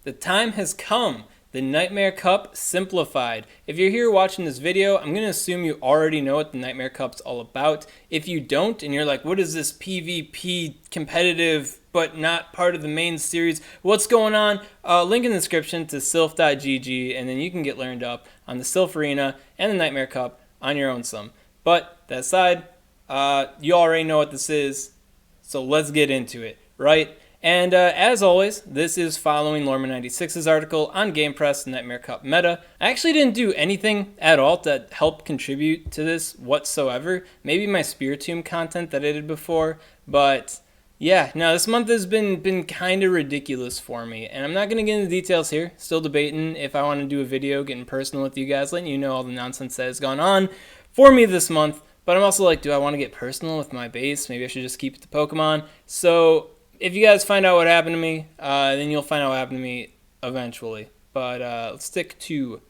The time has come. The Nightmare Cup Simplified. If you're here watching this video, I'm going to assume you already know what the Nightmare Cup's all about. If you don't, and you're like, what is this PvP competitive but not part of the main series? What's going on? Link in the description to sylph.gg, and then you can get learned up on the Sylph Arena and the Nightmare Cup on your own sum. But that aside, you already know what this is, so let's get into it, right? And as always, this is following Lorman96's article on GamePress Nightmare Cup meta. I actually didn't do anything at all to help contribute to this whatsoever. Maybe my Spiritomb content that I did before, but yeah, no, this month has been kind of ridiculous for me, and I'm not going to get into details here. Still debating if I want to do a video, getting personal with you guys, letting you know all the nonsense that has gone on for me this month. But I'm also like, do I want to get personal with my base? Maybe I should just keep it to Pokemon. So if you guys find out what happened to me, then you'll find out what happened to me eventually. But let's stick to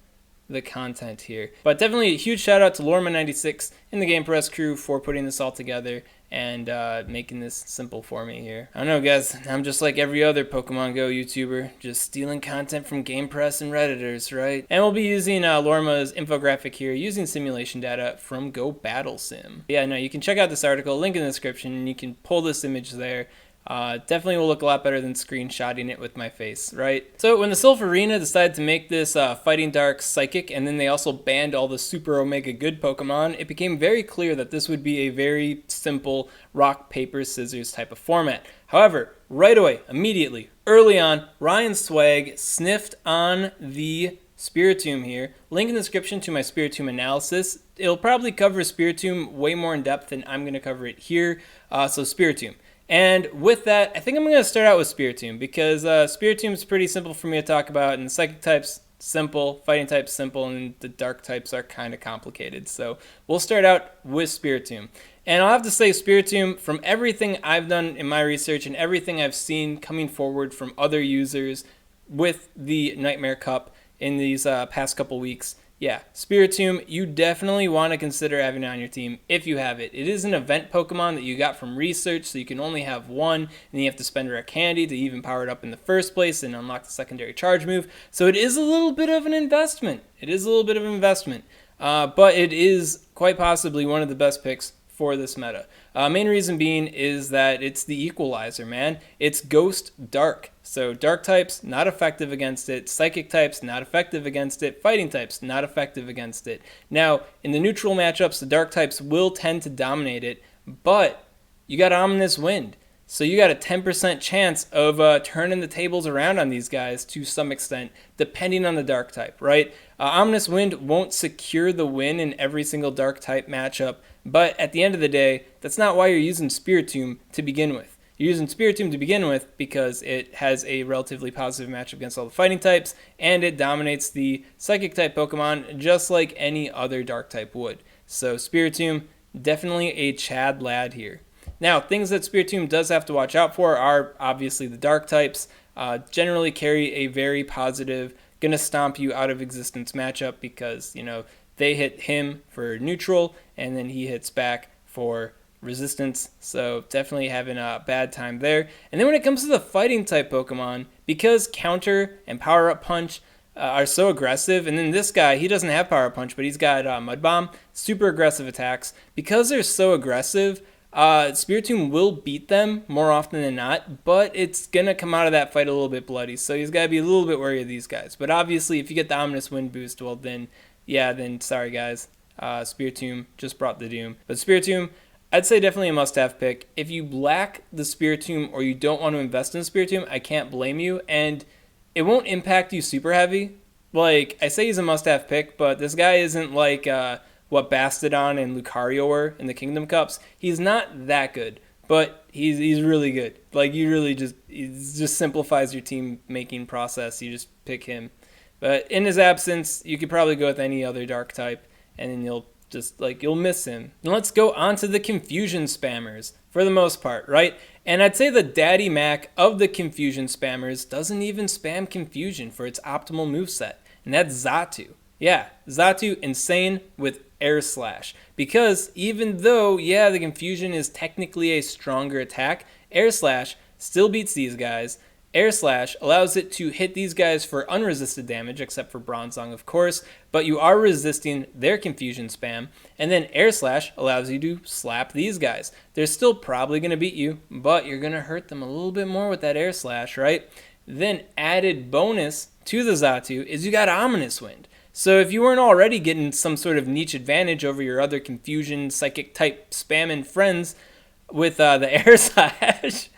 the content here. But definitely a huge shout out to Lorman96 and the GamePress crew for putting this all together and making this simple for me here. I don't know, guys. I'm just like every other Pokemon Go YouTuber, just stealing content from GamePress and Redditors, right? And we'll be using Lorma's infographic here, using simulation data from Go Battle Sim. Yeah, no, you can check out this article, link in the description, and you can pull this image there. Definitely will look a lot better than screenshotting it with my face, right? So when the Sylph Arena decided to make this Fighting Dark Psychic, and then they also banned all the Super Omega Good Pokemon, it became very clear that this would be a very simple rock, paper, scissors type of format. However, right away, immediately, early on, RyanSwag sniffed on the Spiritomb here. Link in the description to my Spiritomb analysis. It'll probably cover Spiritomb way more in depth than I'm going to cover it here. So Spiritomb. And with that, I think I'm going to start out with Spiritomb because Spiritomb is pretty simple for me to talk about, and the Psychic type's simple, Fighting type's simple, and the Dark types are kind of complicated. So we'll start out with Spiritomb. And I'll have to say Spiritomb, from everything I've done in my research and everything I've seen coming forward from other users with the Nightmare Cup in these past couple weeks, yeah, Spiritomb, you definitely want to consider having it on your team if you have it. It is an event Pokemon that you got from research, so you can only have one, and you have to spend rare candy to even power it up in the first place and unlock the secondary charge move. So it is a little bit of an investment. But it is quite possibly one of the best picks for this meta. Main reason being is that it's the equalizer, man. It's Ghost Dark. So Dark types, not effective against it. Psychic types, not effective against it. Fighting types, not effective against it. Now, in the neutral matchups, the Dark types will tend to dominate it, but you got Ominous Wind. So you got a 10% chance of turning the tables around on these guys to some extent, depending on the Dark type, right? Ominous Wind won't secure the win in every single Dark type matchup, but at the end of the day, that's not why you're using Spiritomb to begin with. You're using Spiritomb to begin with because it has a relatively positive matchup against all the Fighting types, and it dominates the Psychic type Pokemon just like any other Dark type would. So Spiritomb, definitely a Chad lad here. Now, things that Spiritomb does have to watch out for are obviously the Dark types. Generally carry a very positive, gonna stomp you out of existence matchup because, you know, they hit him for neutral and then he hits back for resistance. So definitely having a bad time there. And then when it comes to the Fighting type Pokemon, because Counter and Power Up Punch are so aggressive, and then this guy, he doesn't have Power Up Punch, but he's got Mud Bomb, super aggressive attacks. Because they're so aggressive, Spiritomb will beat them more often than not, but it's going to come out of that fight a little bit bloody, so he's got to be a little bit wary of these guys. But obviously, if you get the Ominous Wind boost, well then, yeah, then sorry guys, Spiritomb just brought the doom. But Spiritomb, I'd say definitely a must-have pick. If you lack the Spiritomb or you don't want to invest in Spiritomb, I can't blame you, and it won't impact you super heavy. Like, I say he's a must-have pick, but this guy isn't like what Bastodon and Lucario were in the Kingdom Cups. He's not that good, but he's really good. Like, you really it just simplifies your team making process. You just pick him. But in his absence, you could probably go with any other Dark type, and then you'll miss him. And let's go on to the Confusion Spammers for the most part, right? And I'd say the Daddy Mac of the Confusion Spammers doesn't even spam Confusion for its optimal moveset, and that's Xatu. Yeah, Xatu insane with Air Slash. Because even though, yeah, the Confusion is technically a stronger attack, Air Slash still beats these guys. Air Slash allows it to hit these guys for unresisted damage, except for Bronzong, of course, but you are resisting their confusion spam. And then Air Slash allows you to slap these guys. They're still probably going to beat you, but you're going to hurt them a little bit more with that Air Slash, right? Then added bonus to the Xatu is you got Ominous Wind. So if you weren't already getting some sort of niche advantage over your other confusion, psychic type spamming friends with the Air Slash,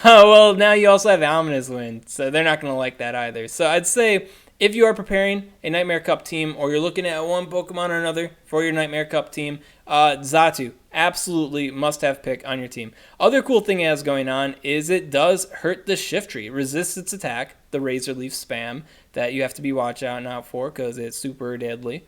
well, now you also have Ominous Wind, so they're not going to like that either. So I'd say if you are preparing a Nightmare Cup team, or you're looking at one Pokemon or another for your Nightmare Cup team, Xatu, absolutely must-have pick on your team. Other cool thing it has going on is it does hurt the Shiftry, resists its attack, the Razor Leaf spam that you have to be watch out for because it's super deadly.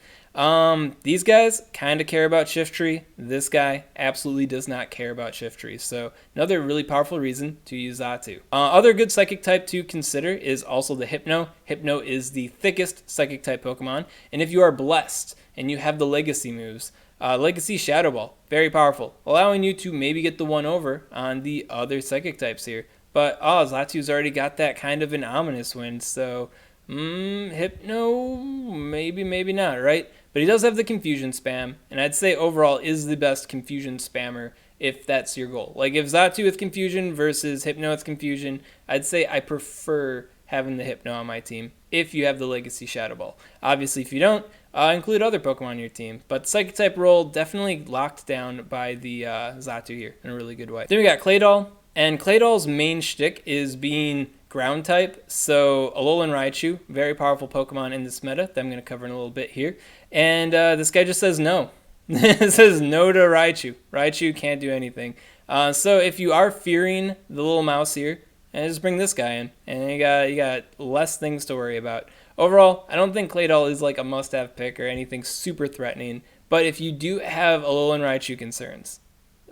These guys kind of care about Shiftry. This guy absolutely does not care about Shiftry. So another really powerful reason to use Xatu. Other good Psychic type to consider is also the Hypno. Hypno is the thickest Psychic type Pokemon. And if you are blessed and you have the Legacy moves, Legacy Shadow Ball, very powerful, allowing you to maybe get the one over on the other Psychic types here. But Xatu's already got that kind of an Ominous Wind, so Hypno, maybe not, right? But he does have the Confusion spam, and I'd say overall is the best Confusion spammer if that's your goal. Like if Xatu with Confusion versus Hypno with Confusion, I'd say I prefer having the Hypno on my team if you have the Legacy Shadow Ball. Obviously, if you don't, include other Pokemon on your team. But Psychic type role definitely locked down by the Xatu here in a really good way. Then we got Claydol, and Claydol's main shtick is being ground type, so Alolan Raichu, very powerful Pokemon in this meta that I'm going to cover in a little bit here. And this guy just says no. It says no to Raichu. Raichu can't do anything. So if you are fearing the little mouse here, and just bring this guy in, and you got less things to worry about. Overall, I don't think Claydol is like a must-have pick or anything super threatening, but if you do have Alolan Raichu concerns,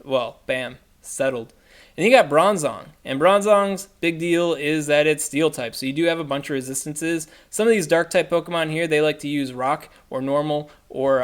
well, bam, settled. And you got Bronzong, and Bronzong's big deal is that it's Steel type, so you do have a bunch of resistances. Some of these Dark type Pokemon here, they like to use Rock or Normal or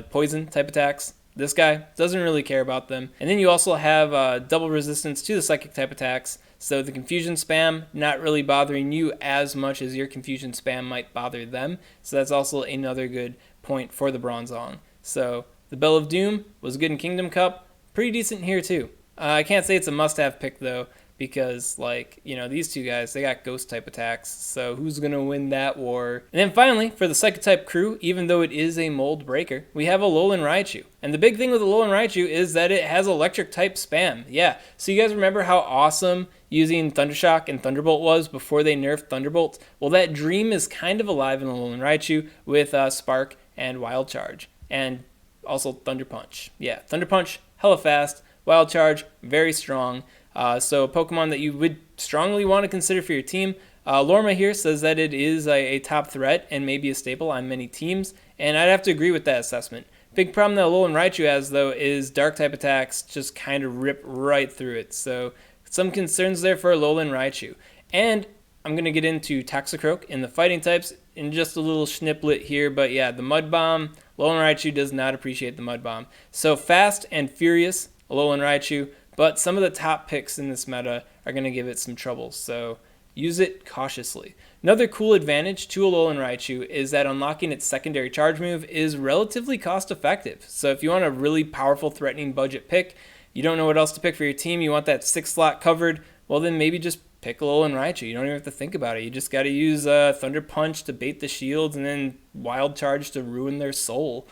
Poison type attacks. This guy doesn't really care about them. And then you also have double resistance to the Psychic type attacks, so the Confusion spam not really bothering you as much as your Confusion spam might bother them. So that's also another good point for the Bronzong. So the Bell of Doom was good in Kingdom Cup, pretty decent here too. I can't say it's a must-have pick, though, because, like, you know, these two guys, they got Ghost-type attacks, so who's going to win that war? And then finally, for the Psychic-type crew, even though it is a mold breaker, we have Alolan Raichu. And the big thing with Alolan Raichu is that it has Electric-type spam. Yeah, so you guys remember how awesome using Thundershock and Thunderbolt was before they nerfed Thunderbolt? Well, that dream is kind of alive in Alolan Raichu with Spark and Wild Charge. And also Thunder Punch. Yeah, Thunder Punch, hella fast. Wild Charge, very strong. So a Pokemon that you would strongly want to consider for your team. Lorma here says that it is a top threat and maybe a staple on many teams, and I'd have to agree with that assessment. Big problem that Alolan Raichu has, though, is Dark-type attacks just kind of rip right through it. So some concerns there for Alolan Raichu. And I'm going to get into Toxicroak in the fighting types in just a little sniplet here, but yeah, the Mud Bomb, Alolan Raichu does not appreciate the Mud Bomb. So Fast and Furious, Alolan Raichu, but some of the top picks in this meta are going to give it some trouble, so use it cautiously. Another cool advantage to Alolan Raichu is that unlocking its secondary charge move is relatively cost effective. So if you want a really powerful threatening budget pick, you don't know what else to pick for your team, you want that 6 slot covered, well then maybe just pick Alolan Raichu. You don't even have to think about it. You just got to use Thunder Punch to bait the shields and then Wild Charge to ruin their soul.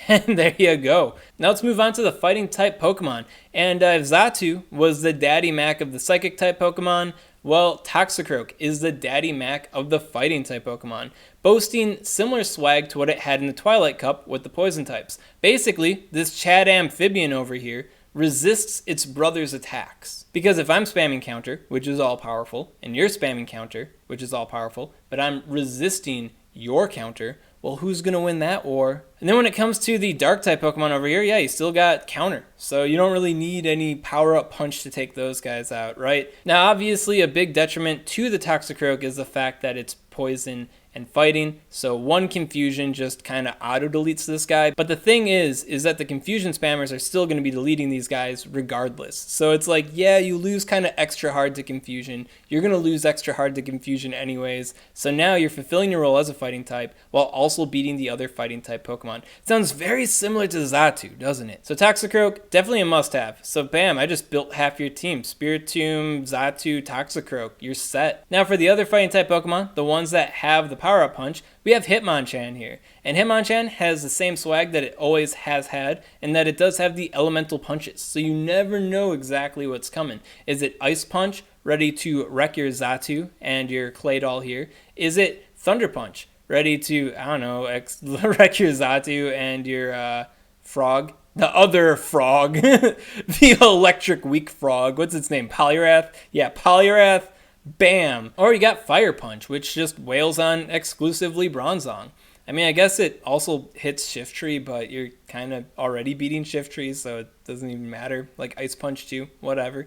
And there you go. Now let's move on to the fighting type Pokemon. And if Xatu was the daddy Mac of the psychic type Pokemon, well, Toxicroak is the daddy Mac of the fighting type Pokemon, boasting similar swag to what it had in the Twilight Cup with the poison types. Basically, this Chad Amphibian over here resists its brother's attacks. Because if I'm spamming counter, which is all powerful, and you're spamming counter, which is all powerful, but I'm resisting your counter, well, who's going to win that war? And then when it comes to the dark type Pokemon over here, yeah, you still got counter. So you don't really need any power up punch to take those guys out, right? Now, obviously, a big detriment to the Toxicroak is the fact that it's poison and fighting, so one confusion just kind of auto deletes this guy. But the thing is that the confusion spammers are still going to be deleting these guys regardless. So it's like, yeah, you lose kind of extra hard to confusion. You're going to lose extra hard to confusion anyways. So now you're fulfilling your role as a fighting type while also beating the other fighting type Pokemon. It sounds very similar to Xatu, doesn't it? So Toxicroak, definitely a must-have. So bam, I just built half your team. Spiritomb, Xatu, Toxicroak, you're set. Now for the other fighting type Pokemon, the ones that have the power-up punch, we have Hitmonchan here. And Hitmonchan has the same swag that it always has had, and that it does have the elemental punches. So you never know exactly what's coming. Is it Ice Punch, ready to wreck your Xatu and your Claydol here? Is it Thunder Punch, ready to, I don't know, wreck your Xatu and your frog? The other frog. The electric weak frog. What's its name? Poliwrath? Yeah, Poliwrath. Bam. Or you got Fire Punch, which just wails on exclusively Bronzong. I mean, I guess it also hits Shiftry, but you're kind of already beating Shiftry, so it doesn't even matter. Like Ice Punch too, whatever.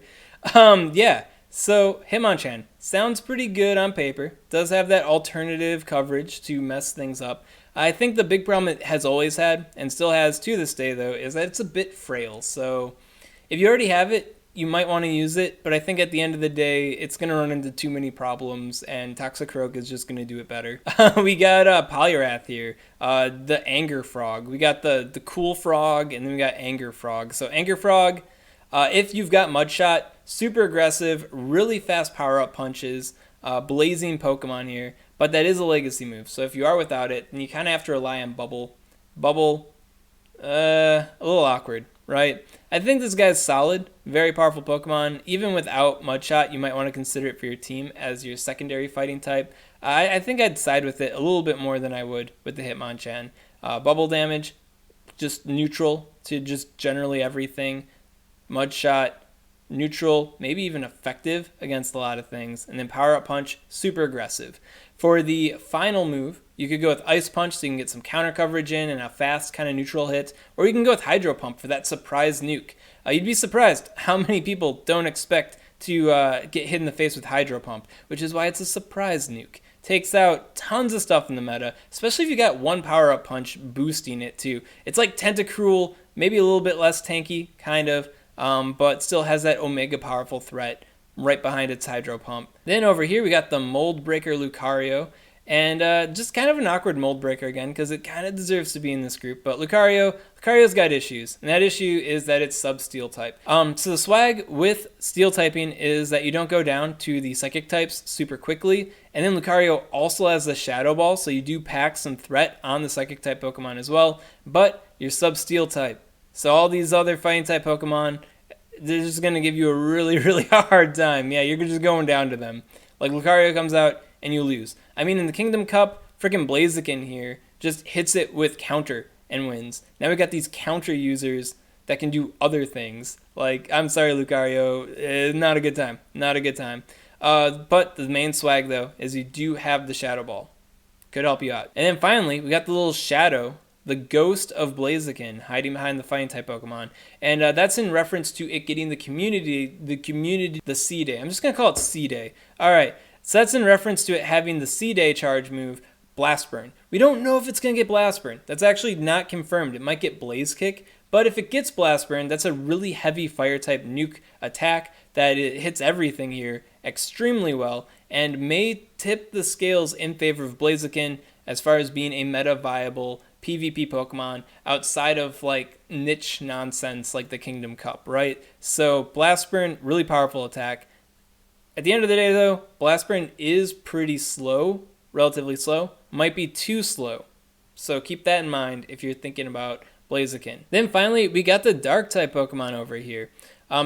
Yeah. So Hitmonchan sounds pretty good on paper. Does have that alternative coverage to mess things up. I think the big problem it has always had, and still has to this day though, is that it's a bit frail. So if you already have it, you might want to use it, but I think at the end of the day, it's going to run into too many problems, and Toxicroak is just going to do it better. We got Poliwrath here, the Anger Frog. We got the Cool Frog, and then we got Anger Frog. So Anger Frog, if you've got Mudshot, super aggressive, really fast power-up punches, blazing Pokemon here, but that is a legacy move. So if you are without it, then you kind of have to rely on Bubble. Bubble, a little awkward, right? I think this guy's solid, very powerful Pokemon. Even without Mudshot, you might want to consider it for your team as your secondary fighting type. I think I'd side with it a little bit more than I would with the Hitmonchan. Bubble damage, just neutral to just generally everything. Mudshot, neutral, maybe even effective against a lot of things. And then Power Up Punch, super aggressive. For the final move, you could go with Ice Punch so you can get some counter coverage in and a fast kind of neutral hit. Or you can go with Hydro Pump for that surprise nuke. You'd be surprised how many people don't expect to get hit in the face with Hydro Pump, which is why it's a surprise nuke. Takes out tons of stuff in the meta, especially if you got one power-up punch boosting it too. It's like Tentacruel, maybe a little bit less tanky, kind of, but still has that Omega powerful threat right behind its Hydro Pump. Then over here we got the Mold Breaker Lucario, and just kind of an awkward Mold Breaker again because it kind of deserves to be in this group. But Lucario's got issues, and that issue is that it's sub-Steel type. So the swag with Steel typing is that you don't go down to the Psychic types super quickly, and then Lucario also has the Shadow Ball, so you do pack some threat on the Psychic type Pokemon as well, but you're sub-Steel type. So all these other fighting type Pokemon, they're just going to give you a really, really hard time. Yeah, you're just going down to them. Like Lucario comes out and you lose. I mean, in the Kingdom Cup, freaking Blaziken here just hits it with counter and wins. Now we got these counter users that can do other things. Like, I'm sorry, Lucario, not a good time. Not a good time. But the main swag, though, is you do have the Shadow Ball. Could help you out. And then finally, we got the little Shadow, the Ghost of Blaziken, hiding behind the fighting type Pokemon. And that's in reference to it getting the C Day. I'm just going to call it C Day. All right. So that's in reference to it having the C Day charge move, Blast Burn. We don't know if it's going to get Blast Burn. That's actually not confirmed. It might get Blaze Kick. But if it gets Blast Burn, that's a really heavy fire type nuke attack that it hits everything here extremely well and may tip the scales in favor of Blaziken as far as being a meta viable PvP Pokemon outside of like niche nonsense like the Kingdom Cup, right? So Blast Burn, really powerful attack. At the end of the day though, Blast Burn is pretty slow, relatively slow, might be too slow. So keep that in mind if you're thinking about Blaziken. Then finally, we got the Dark type Pokemon over here.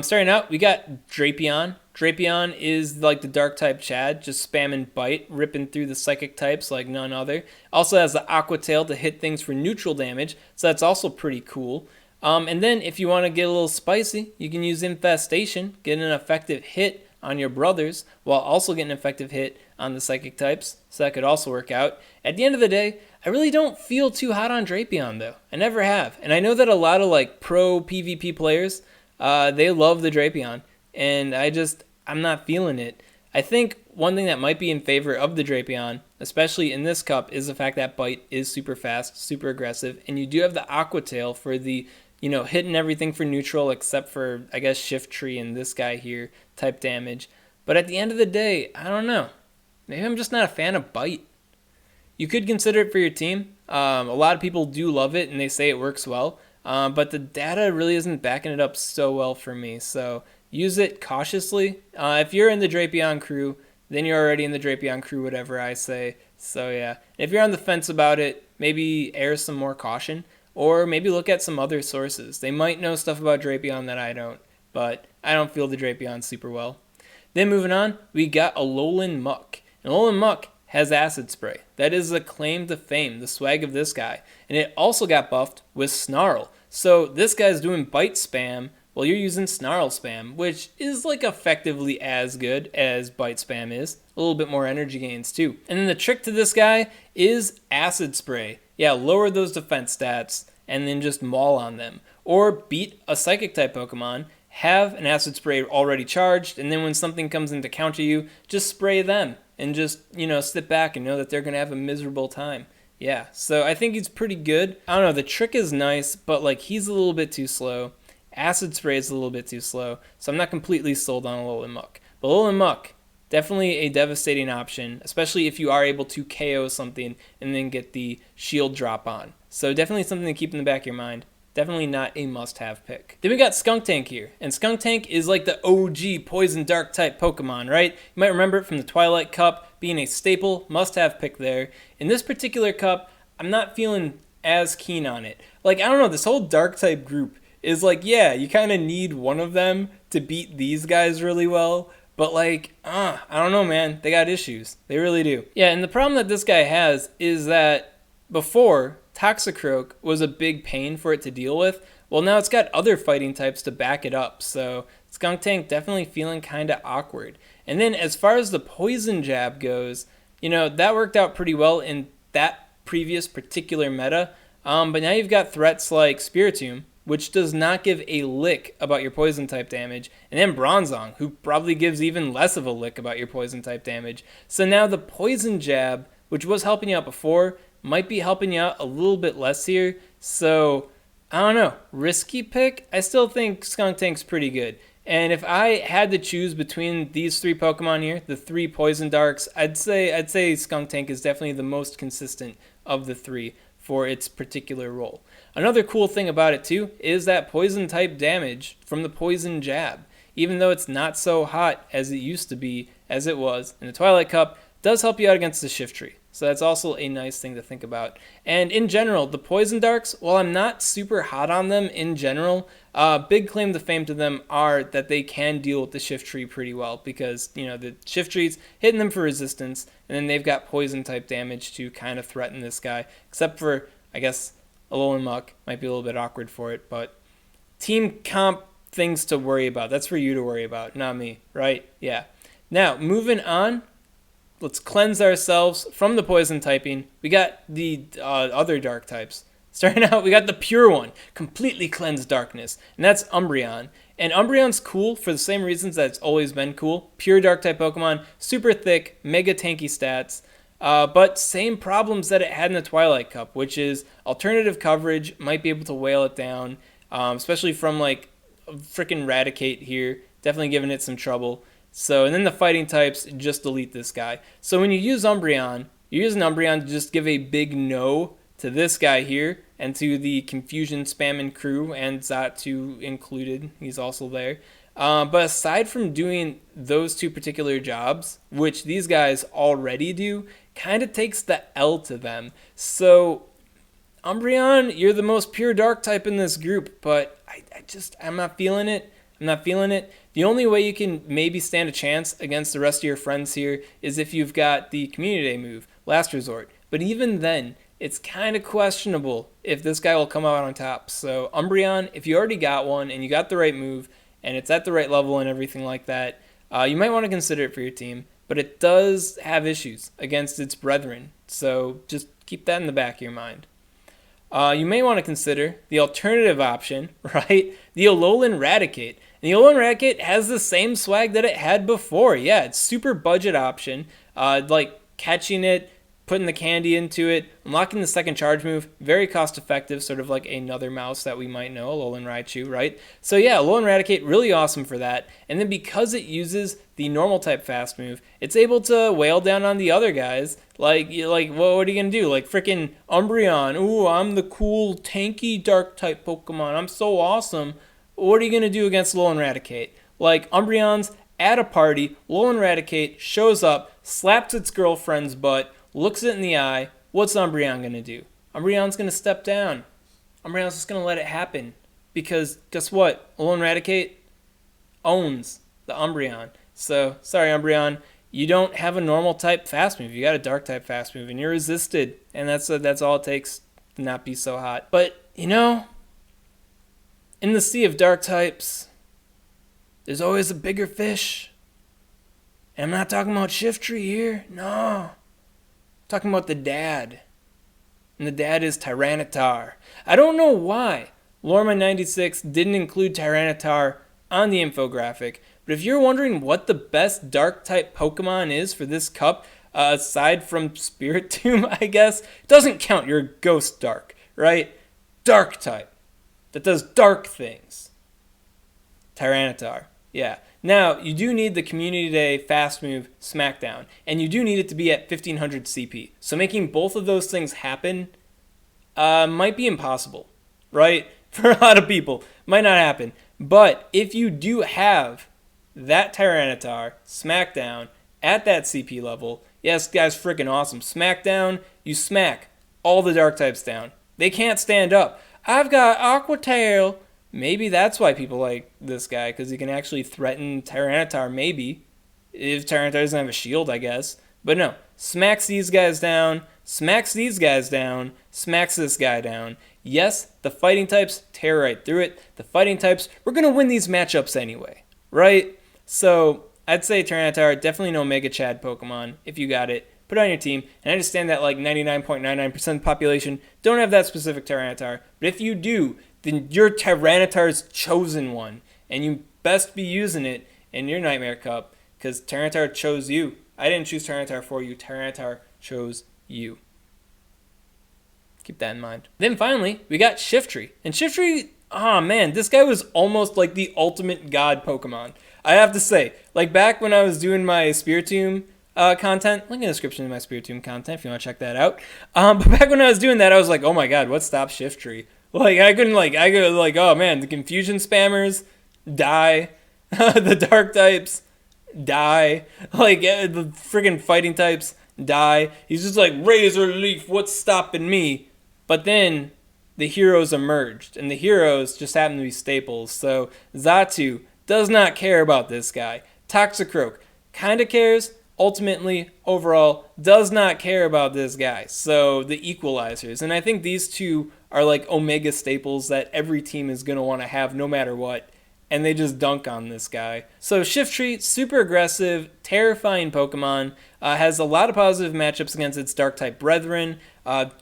Starting out, we got Drapion. Drapion is like the Dark type Chad, just spamming Bite, ripping through the Psychic types like none other. Also has the Aqua Tail to hit things for neutral damage, so that's also pretty cool. And then if you want to get a little spicy, you can use Infestation, get an effective hit on your brothers, while also getting an effective hit on the Psychic types, so that could also work out. At the end of the day, I really don't feel too hot on Drapion though. I never have. And I know that a lot of like pro PvP players, they love the Drapion, and I'm not feeling it. I think one thing that might be in favor of the Drapion, especially in this cup, is the fact that Bite is super fast, super aggressive, and you do have the Aqua Tail for the, hitting everything for neutral except for, I guess, Shift Tree and this guy here type damage. But at the end of the day, I don't know. Maybe I'm just not a fan of Bite. You could consider it for your team. A lot of people do love it, and they say it works well. But the data really isn't backing it up so well for me. So use it cautiously. If you're in the Drapion crew, then you're already in the Drapion crew, whatever I say. So yeah, if you're on the fence about it, maybe air some more caution. Or maybe look at some other sources. They might know stuff about Drapion that I don't. But I don't feel the Drapion super well. Then moving on, we got Alolan Muck. And Alolan Muck has Acid Spray. That is the claim to fame, the swag of this guy. And it also got buffed with Snarl. So this guy's doing Bite spam while you're using Snarl spam, which is like effectively as good as Bite spam is. A little bit more energy gains too. And then the trick to this guy is Acid Spray. Yeah, lower those defense stats and then just maul on them. Or beat a Psychic type Pokemon, have an Acid Spray already charged, and then when something comes in to counter you, just spray them. And just, sit back and know that they're going to have a miserable time. Yeah, so I think he's pretty good. I don't know, the trick is nice, but like he's a little bit too slow. Acid Spray is a little bit too slow, so I'm not completely sold on Alolan Muck. But Alolan Muck, definitely a devastating option, especially if you are able to KO something and then get the shield drop on. So definitely something to keep in the back of your mind. Definitely not a must-have pick. Then we got Skuntank here, and Skuntank is like the OG Poison Dark type Pokemon, right? You might remember it from the Twilight Cup being a staple, must-have pick there. In this particular cup, I'm not feeling as keen on it. Like, I don't know, this whole Dark type group is like, yeah, you kind of need one of them to beat these guys really well, but like, I don't know, man. They got issues. They really do. Yeah, and the problem that this guy has is that before, Toxicroak was a big pain for it to deal with. Well, now it's got other fighting types to back it up, so Skuntank definitely feeling kind of awkward. And then as far as the Poison Jab goes, that worked out pretty well in that previous particular meta, but now you've got threats like Spiritomb, which does not give a lick about your Poison type damage, and then Bronzong, who probably gives even less of a lick about your Poison type damage. So now the Poison Jab, which was helping you out before, might be helping you out a little bit less here. So, I don't know. Risky pick? I still think Skuntank's pretty good. And if I had to choose between these three Pokemon here, the three Poison Darks, I'd say Skuntank is definitely the most consistent of the three for its particular role. Another cool thing about it too is that Poison type damage from the Poison Jab. Even though it's not so hot as it used to be, as it was in the Twilight Cup, does help you out against the Shift Tree. So that's also a nice thing to think about. And in general, the Poison Darks, while I'm not super hot on them in general, big claim to fame to them are that they can deal with the Shift Tree pretty well because, the Shift Tree's hitting them for resistance, and then they've got Poison type damage to kind of threaten this guy, except for, I guess, Alolan Muck might be a little bit awkward for it, but team comp things to worry about. That's for you to worry about, not me, right? Yeah. Now, moving on. Let's cleanse ourselves from the poison typing. We got the other dark types. Starting out, we got the pure one, completely cleansed darkness, and that's Umbreon. And Umbreon's cool for the same reasons that it's always been cool. Pure dark type Pokemon, super thick, mega tanky stats, but same problems that it had in the Twilight Cup, which is alternative coverage, might be able to whale it down, especially from like freaking Raticate here, definitely giving it some trouble. So, and then the fighting types, just delete this guy. So when you use Umbreon, you're using Umbreon to just give a big no to this guy here and to the Confusion Spamming crew, and Xatu included. He's also there. But aside from doing those two particular jobs, which these guys already do, kind of takes the L to them. So Umbreon, you're the most pure dark type in this group, but I'm not feeling it. I'm not feeling it. The only way you can maybe stand a chance against the rest of your friends here is if you've got the Community Day move, Last Resort. But even then, it's kind of questionable if this guy will come out on top. So Umbreon, if you already got one and you got the right move and it's at the right level and everything like that, you might want to consider it for your team. But it does have issues against its brethren. So just keep that in the back of your mind. you may want to consider the alternative option, right? The Alolan Raticate. And the Alolan Raticate has the same swag that it had before. Yeah, it's super budget option. Like catching it, putting the candy into it, unlocking the second charge move, very cost effective, sort of like another mouse that we might know, Alolan Raichu, right? So yeah, Alolan Raticate, really awesome for that. And then because it uses the normal type fast move, it's able to wail down on the other guys. Like what are you gonna do? Like freaking Umbreon, ooh, I'm the cool tanky dark type Pokemon, I'm so awesome. What are you gonna do against Alolan Raticate? Like Umbreon's at a party, Alolan Raticate shows up, slaps its girlfriend's butt, looks it in the eye. What's Umbreon going to do? Umbreon's going to step down. Umbreon's just going to let it happen. Because guess what? Alolan Raticate owns the Umbreon. So, sorry Umbreon, you don't have a normal type fast move. You got a dark type fast move and you're resisted. And that's all it takes to not be so hot. But, you know, in the sea of dark types, there's always a bigger fish. And I'm not talking about Shiftry here. No. Talking about the dad. And the dad is Tyranitar. I don't know why Lorma96 didn't include Tyranitar on the infographic, but if you're wondering what the best dark type Pokemon is for this cup, aside from Spiritomb, I guess, doesn't count your Ghost Dark, right? Dark type. That does dark things. Tyranitar. Yeah. Now, you do need the Community Day fast move Smackdown, and you do need it to be at 1500 CP. So making both of those things happen might be impossible, right? For a lot of people, might not happen. But if you do have that Tyranitar Smackdown at that CP level, yes, guy's freaking awesome. Smackdown, you smack all the dark types down. They can't stand up. I've got Aqua Tail. Maybe that's why people like this guy, because he can actually threaten Tyranitar, maybe. If Tyranitar doesn't have a shield, I guess. But no, smacks these guys down, smacks these guys down, smacks this guy down. Yes, the fighting types tear right through it. The fighting types, we're going to win these matchups anyway, right? So I'd say Tyranitar, definitely no Mega Chad Pokemon. If you got it, put it on your team. And I understand that like 99.99% of the population don't have that specific Tyranitar. But if you do, then your Tyranitar's chosen one, and you best be using it in your Nightmare Cup, because Tyranitar chose you. I didn't choose Tyranitar for you. Tyranitar chose you. Keep that in mind. Then finally, we got Shiftry. And Shiftry, oh man, this guy was almost like the ultimate god Pokemon. I have to say, like back when I was doing my Spiritomb content, link in the description to my Spiritomb content if you want to check that out. But back when I was doing that, I was like, oh my god, what stops Shiftry? Like, I could oh man, the confusion spammers die. The dark types die. Like, the friggin' fighting types die. He's just like, Razor Leaf, what's stopping me? But then the heroes emerged, and the heroes just happen to be staples. So Xatu does not care about this guy. Toxicroak kind of cares. Ultimately, overall, does not care about this guy. So the equalizers. And I think these two are like Omega staples that every team is going to want to have no matter what. And they just dunk on this guy. So Shiftry, super aggressive, terrifying Pokemon. Has a lot of positive matchups against its Dark-type brethren.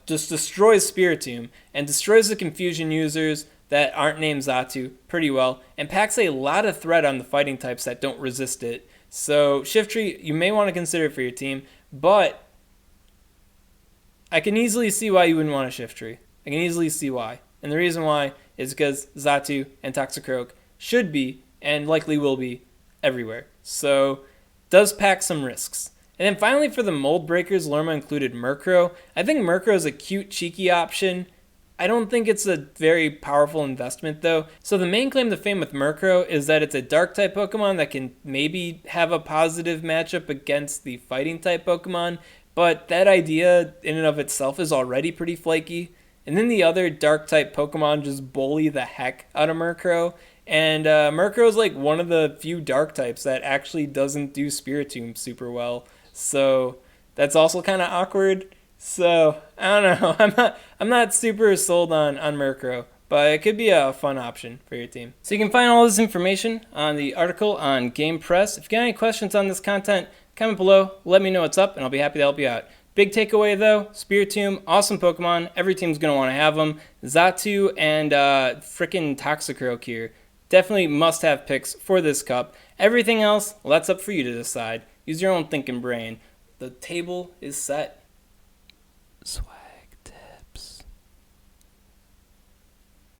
Just destroys Spiritomb. And destroys the Confusion users that aren't named Xatu pretty well. And packs a lot of threat on the fighting types that don't resist it. So Shiftry, you may want to consider it for your team, but I can easily see why you wouldn't want a Shiftry. I can easily see why. And the reason why is because Xatu and Toxicroak should be, and likely will be, everywhere. So, does pack some risks. And then finally for the mold breakers, Lorma included Murkrow. I think Murkrow is a cute, cheeky option. I don't think it's a very powerful investment though. So the main claim to fame with Murkrow is that it's a dark type Pokemon that can maybe have a positive matchup against the fighting type Pokemon, but that idea in and of itself is already pretty flaky. And then the other dark type Pokemon just bully the heck out of Murkrow. And Murkrow is like one of the few dark types that actually doesn't do Spiritomb super well. So that's also kind of awkward. So, I don't know. I'm not super sold on Murkrow, but it could be a fun option for your team. So you can find all this information on the article on GamePress. If you got any questions on this content, comment below, let me know what's up, and I'll be happy to help you out. Big takeaway though, Spiritomb, awesome Pokemon. Every team's going to want to have them. Xatu and frickin' Toxicroak here. Definitely must-have picks for this cup. Everything else, well, that's up for you to decide. Use your own thinking brain. The table is set. Swag.